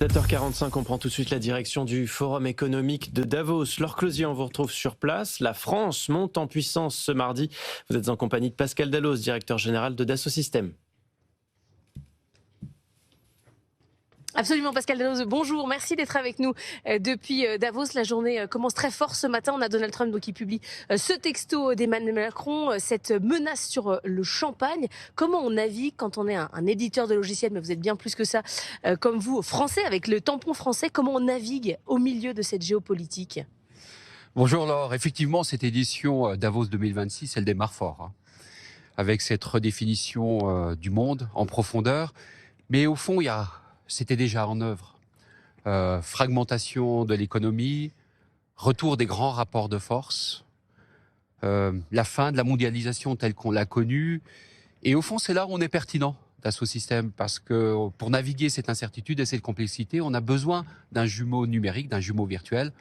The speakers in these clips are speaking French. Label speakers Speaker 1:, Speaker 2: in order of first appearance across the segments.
Speaker 1: 7h45, on prend tout de suite la direction du Forum économique de Davos. Laure Closier, on vous retrouve sur place. La France monte en puissance ce mardi. Vous êtes en compagnie de Pascal Dallos, directeur général de Dassault Systèmes.
Speaker 2: Absolument, Pascal Dallos, bonjour, merci d'être avec nous depuis Davos. La journée commence très fort ce matin. On a Donald Trump qui publie ce texto d'Emmanuel Macron, cette menace sur le champagne. Comment on navigue quand on est un éditeur de logiciels, mais vous êtes bien plus que ça, comme vous, français, avec le tampon français, comment on navigue au milieu de cette géopolitique ?
Speaker 3: Bonjour Laure, effectivement cette édition Davos 2026, elle démarre fort, avec cette redéfinition du monde en profondeur. Mais au fond, c'était déjà en œuvre. Fragmentation de l'économie, retour des grands rapports de force, la fin de la mondialisation telle qu'on l'a connue. Et au fond, c'est là où on est pertinent, Dassault Systèmes, parce que pour naviguer cette incertitude et cette complexité, on a besoin d'un jumeau numérique, d'un jumeau virtuel.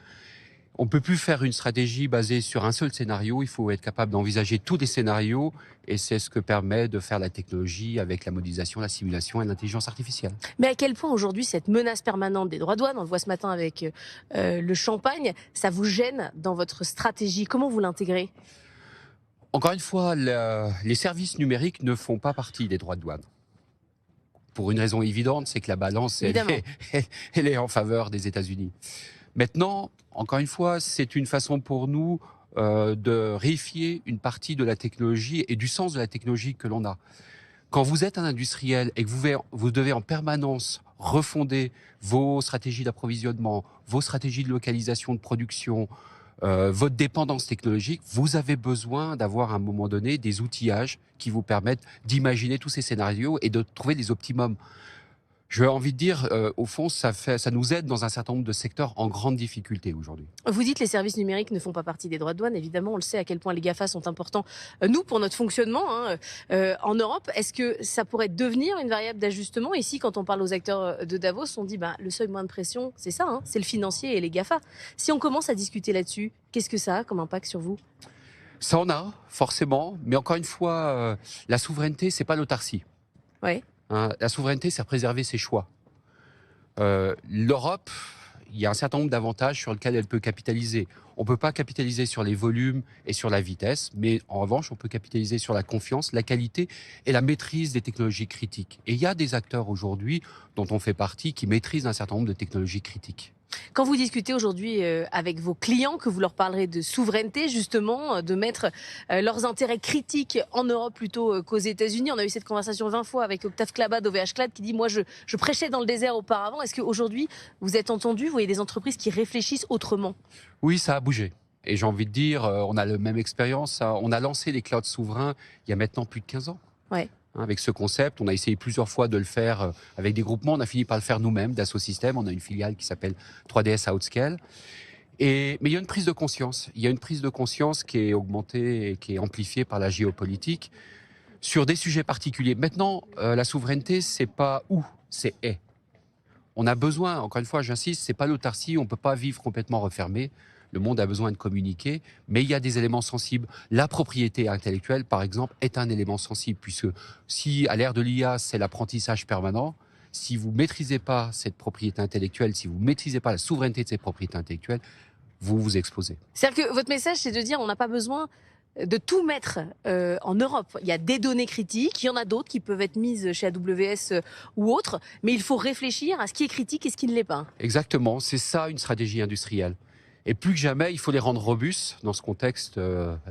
Speaker 3: On ne peut plus faire une stratégie basée sur un seul scénario, il faut être capable d'envisager tous les scénarios et c'est ce que permet de faire la technologie avec la modélisation, la simulation et l'intelligence artificielle.
Speaker 2: Mais à quel point aujourd'hui cette menace permanente des droits de douane, on le voit ce matin avec le champagne, ça vous gêne dans votre stratégie? Comment vous l'intégrez?
Speaker 3: Encore une fois, les services numériques ne font pas partie des droits de douane. Pour une raison évidente, c'est que la balance elle est en faveur des États-Unis. Maintenant, encore une fois, c'est une façon pour nous de réifier une partie de la technologie et du sens de la technologie que l'on a. Quand vous êtes un industriel et que vous devez en permanence refonder vos stratégies d'approvisionnement, vos stratégies de localisation de production, votre dépendance technologique, vous avez besoin d'avoir à un moment donné des outillages qui vous permettent d'imaginer tous ces scénarios et de trouver les optimums. J'ai envie de dire, au fond, ça nous aide dans un certain nombre de secteurs en grande difficulté aujourd'hui.
Speaker 2: Vous dites que les services numériques ne font pas partie des droits de douane. Évidemment, on le sait à quel point les GAFA sont importants, nous, pour notre fonctionnement en Europe. Est-ce que ça pourrait devenir une variable d'ajustement? Ici, quand on parle aux acteurs de Davos, on dit le seuil moins de pression, c'est ça, c'est le financier et les GAFA. Si on commence à discuter là-dessus, qu'est-ce que ça a comme impact sur vous?
Speaker 3: Ça en a, forcément. Mais encore une fois, la souveraineté, c'est pas l'autarcie.
Speaker 2: Ouais.
Speaker 3: La souveraineté, c'est préserver ses choix. L'Europe, il y a un certain nombre d'avantages sur lesquels elle peut capitaliser. On ne peut pas capitaliser sur les volumes et sur la vitesse, mais en revanche, on peut capitaliser sur la confiance, la qualité et la maîtrise des technologies critiques. Et il y a des acteurs aujourd'hui, dont on fait partie, qui maîtrisent un certain nombre de technologies critiques.
Speaker 2: Quand vous discutez aujourd'hui avec vos clients, que vous leur parlerez de souveraineté, justement, de mettre leurs intérêts critiques en Europe plutôt qu'aux États-Unis. On a eu cette conversation 20 fois avec Octave Klaba d'OVH Clad qui dit « Moi, je prêchais dans le désert auparavant ». Est-ce qu'aujourd'hui, vous êtes entendu? Vous voyez des entreprises qui réfléchissent autrement?
Speaker 3: Oui, ça a bougé. Et j'ai envie de dire, on a la même expérience. On a lancé les clouds souverains il y a maintenant plus de 15 ans.
Speaker 2: Ouais.
Speaker 3: Avec ce concept, on a essayé plusieurs fois de le faire avec des groupements. On a fini par le faire nous-mêmes, Dassault Systèmes. On a une filiale qui s'appelle 3DS Outscale. Mais il y a une prise de conscience. Il y a une prise de conscience qui est augmentée et qui est amplifiée par la géopolitique sur des sujets particuliers. Maintenant, la souveraineté, c'est pas où, c'est est. On a besoin, encore une fois, j'insiste, c'est pas l'autarcie. On peut pas vivre complètement refermé. Le monde a besoin de communiquer, mais il y a des éléments sensibles. La propriété intellectuelle, par exemple, est un élément sensible, puisque si, à l'ère de l'IA, c'est l'apprentissage permanent, si vous ne maîtrisez pas cette propriété intellectuelle, si vous ne maîtrisez pas la souveraineté de cette propriété intellectuelle, vous vous exposez.
Speaker 2: C'est-à-dire que votre message, c'est de dire on n'a pas besoin de tout mettre en Europe. Il y a des données critiques, il y en a d'autres qui peuvent être mises chez AWS ou autres, mais il faut réfléchir à ce qui est critique et ce qui ne l'est pas.
Speaker 3: Exactement, c'est ça une stratégie industrielle. Et plus que jamais, il faut les rendre robustes dans ce contexte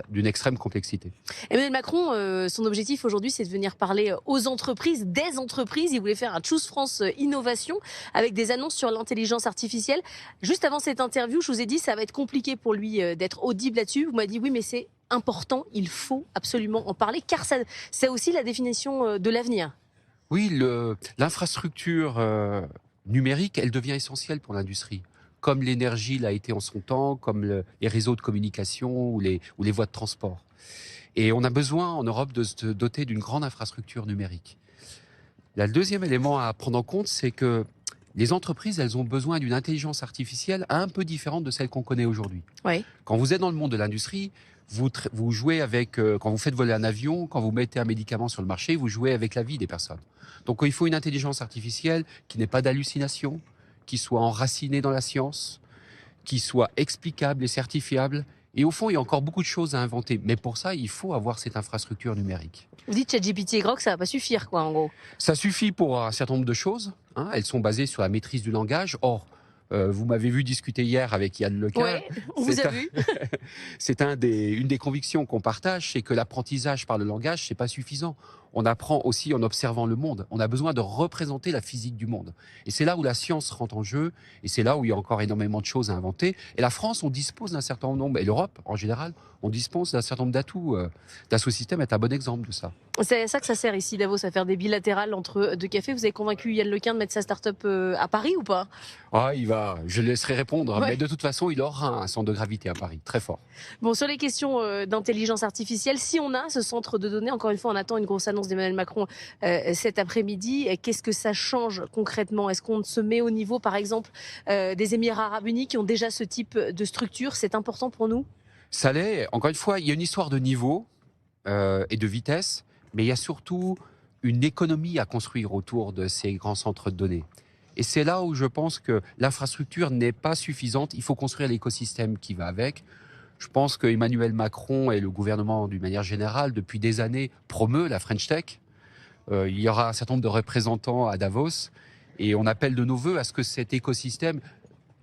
Speaker 3: d'une extrême complexité.
Speaker 2: Emmanuel Macron, son objectif aujourd'hui, c'est de venir parler aux entreprises, des entreprises. Il voulait faire un Choose France Innovation avec des annonces sur l'intelligence artificielle. Juste avant cette interview, je vous ai dit ça va être compliqué pour lui d'être audible là-dessus. Vous m'avez dit oui, mais c'est important, il faut absolument en parler, car c'est aussi la définition de l'avenir.
Speaker 3: Oui, l'infrastructure numérique, elle devient essentielle pour l'industrie. Comme l'énergie l'a été en son temps, comme les réseaux de communication ou les voies de transport. Et on a besoin en Europe de se doter d'une grande infrastructure numérique. Le deuxième élément à prendre en compte, c'est que les entreprises, elles ont besoin d'une intelligence artificielle un peu différente de celle qu'on connaît aujourd'hui.
Speaker 2: Oui.
Speaker 3: Quand vous êtes dans le monde de l'industrie, vous jouez avec, quand vous faites voler un avion, quand vous mettez un médicament sur le marché, vous jouez avec la vie des personnes. Donc il faut une intelligence artificielle qui n'ait pas d'hallucination, qui soit enraciné dans la science, qui soit explicable et certifiable. Et au fond, il y a encore beaucoup de choses à inventer. Mais pour ça, il faut avoir cette infrastructure numérique.
Speaker 2: Vous dites ChatGPT et Grok, ça va pas suffire, quoi, en gros.
Speaker 3: Ça suffit pour un certain nombre de choses. Elles sont basées sur la maîtrise du langage. Or, vous m'avez vu discuter hier avec Yann Lequin.
Speaker 2: Ouais, on vous a vu.
Speaker 3: C'est une des convictions qu'on partage, c'est que l'apprentissage par le langage, c'est pas suffisant. On apprend aussi en observant le monde. On a besoin de représenter la physique du monde. Et c'est là où la science rentre en jeu, et c'est là où il y a encore énormément de choses à inventer. Et la France, on dispose d'un certain nombre, et l'Europe en général, on dispose d'un certain nombre d'atouts. Dassault est un bon exemple de ça.
Speaker 2: C'est ça que ça sert ici, Davos, à faire des bilatérales entre deux cafés. Vous avez convaincu Yann Lequin de mettre sa start-up à Paris ou pas?
Speaker 3: Ah, je le laisserai répondre.
Speaker 2: Ouais.
Speaker 3: Mais de toute façon, il aura un centre de gravité à Paris, très fort.
Speaker 2: Bon, sur les questions d'intelligence artificielle, si on a ce centre de données, encore une fois, on attend une grosse annonce d'Emmanuel Macron cet après-midi. Qu'est-ce que ça change concrètement? Est-ce qu'on se met au niveau, par exemple, des Émirats arabes unis qui ont déjà ce type de structure? C'est important pour nous?
Speaker 3: Ça l'est. Encore une fois, il y a une histoire de niveau et de vitesse, mais il y a surtout une économie à construire autour de ces grands centres de données. Et c'est là où je pense que l'infrastructure n'est pas suffisante. Il faut construire l'écosystème qui va avec. Je pense qu'Emmanuel Macron et le gouvernement, d'une manière générale, depuis des années, promeut la French Tech. Il y aura un certain nombre de représentants à Davos. Et on appelle de nos voeux à ce que cet écosystème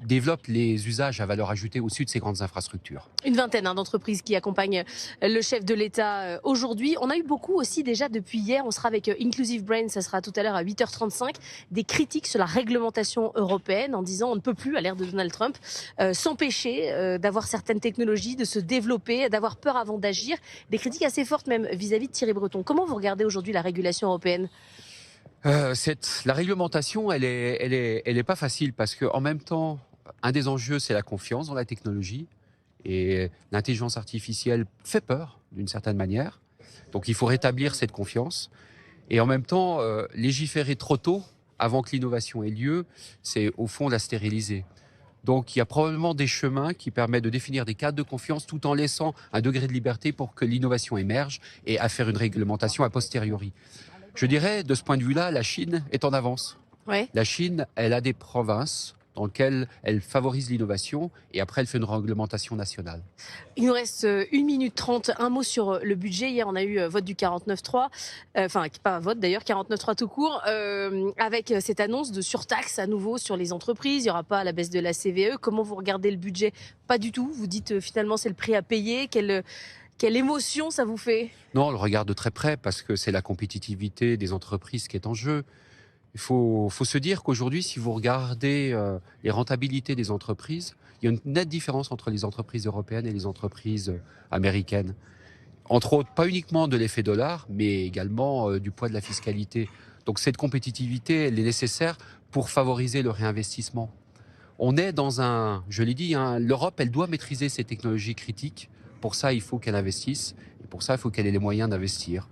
Speaker 3: développe les usages à valeur ajoutée au-dessus de ces grandes infrastructures.
Speaker 2: Une vingtaine d'entreprises qui accompagnent le chef de l'État aujourd'hui. On a eu beaucoup aussi déjà depuis hier, on sera avec Inclusive Brain, ça sera tout à l'heure à 8h35, des critiques sur la réglementation européenne en disant on ne peut plus, à l'ère de Donald Trump, s'empêcher d'avoir certaines technologies, de se développer, d'avoir peur avant d'agir. Des critiques assez fortes même vis-à-vis de Thierry Breton. Comment vous regardez aujourd'hui la régulation européenne ?
Speaker 3: La réglementation, elle est pas facile parce que en même temps, un des enjeux, c'est la confiance dans la technologie et l'intelligence artificielle fait peur d'une certaine manière. Donc, il faut rétablir cette confiance et en même temps, légiférer trop tôt avant que l'innovation ait lieu, c'est au fond la stériliser. Donc, il y a probablement des chemins qui permettent de définir des cadres de confiance tout en laissant un degré de liberté pour que l'innovation émerge et à faire une réglementation a posteriori. Je dirais, de ce point de vue-là, la Chine est en avance.
Speaker 2: Ouais.
Speaker 3: La Chine, elle a des provinces dans lesquelles elle favorise l'innovation et après, elle fait une réglementation nationale.
Speaker 2: Il nous reste 1 minute 30. Un mot sur le budget. Hier, on a eu vote du 49.3. Enfin, pas vote d'ailleurs, 49.3 tout court. Avec cette annonce de surtaxe à nouveau sur les entreprises. Il n'y aura pas la baisse de la CVE. Comment vous regardez le budget? Pas du tout. Vous dites finalement c'est le prix à payer. Quelle émotion ça vous fait?
Speaker 3: Non, on le regarde de très près parce que c'est la compétitivité des entreprises qui est en jeu. Il faut se dire qu'aujourd'hui, si vous regardez les rentabilités des entreprises, il y a une nette différence entre les entreprises européennes et les entreprises américaines. Entre autres, pas uniquement de l'effet dollar, mais également du poids de la fiscalité. Donc cette compétitivité, elle est nécessaire pour favoriser le réinvestissement. On est dans je l'ai dit, l'Europe, elle doit maîtriser ces technologies critiques. Pour ça, il faut qu'elle investisse. Et pour ça, il faut qu'elle ait les moyens d'investir.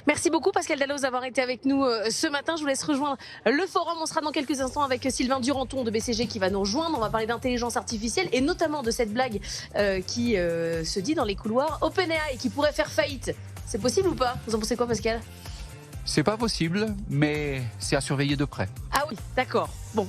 Speaker 2: Merci beaucoup Pascal Dalloz d'avoir été avec nous ce matin. Je vous laisse rejoindre le forum. On sera dans quelques instants avec Sylvain Duranton de BCG qui va nous rejoindre. On va parler d'intelligence artificielle et notamment de cette blague qui se dit dans les couloirs. OpenAI qui pourrait faire faillite. C'est possible ou pas? Vous en pensez quoi Pascal?
Speaker 3: C'est pas possible, mais c'est à surveiller de près.
Speaker 2: Ah oui, d'accord. Bon.